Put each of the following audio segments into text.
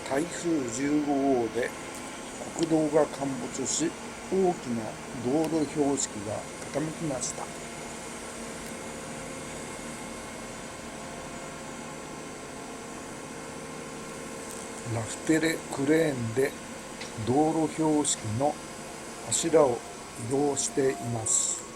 台風15号で国道が陥没し、大きな道路標識が傾きました。ラフテレクレーンで道路標識の柱を移動しています。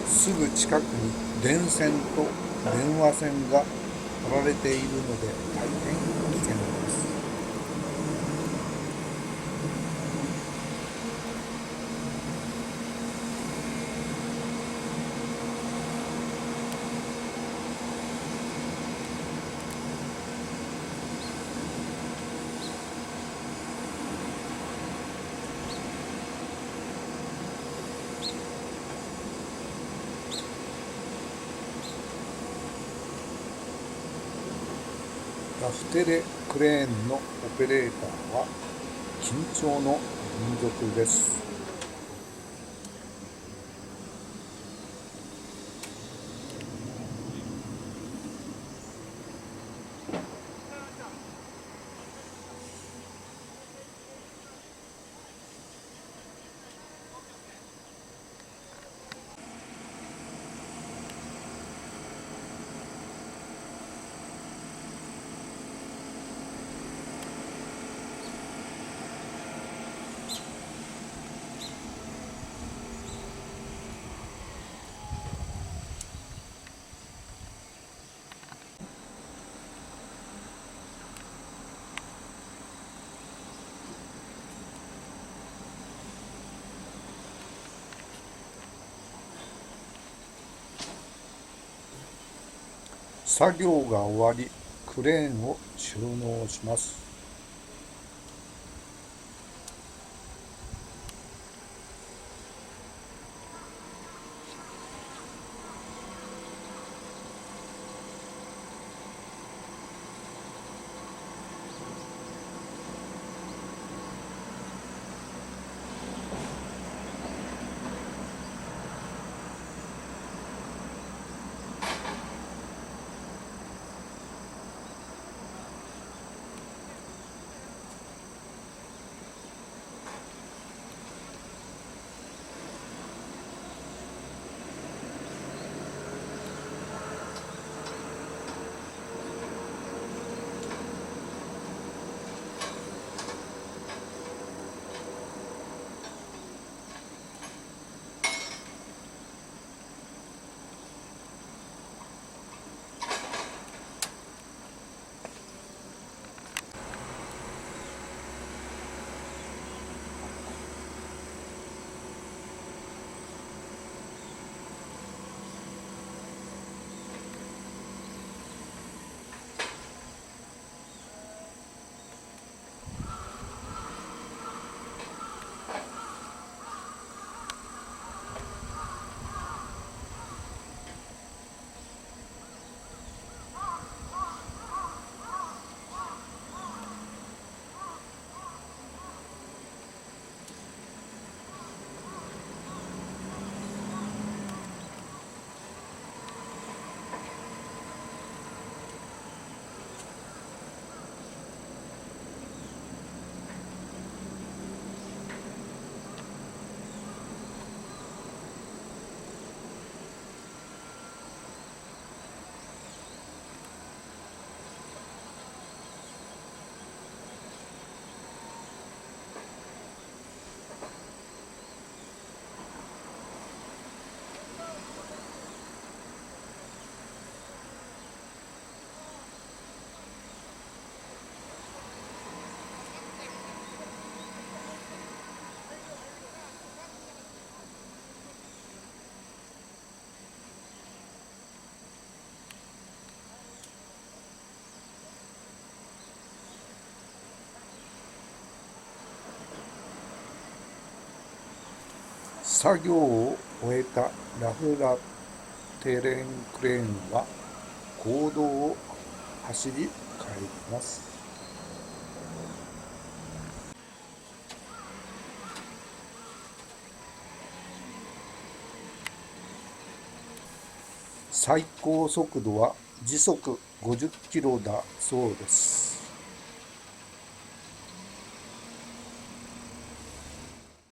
すぐ近くに電線と電話線が張られているので大変危険です。ラフテレクレーンのオペレーターは緊張の民族です。作業が終わり、クレーンを収納します。作業を終えたラフラテレンクレーンは公道を走り帰ります。最高速度は時速50キロだそうです。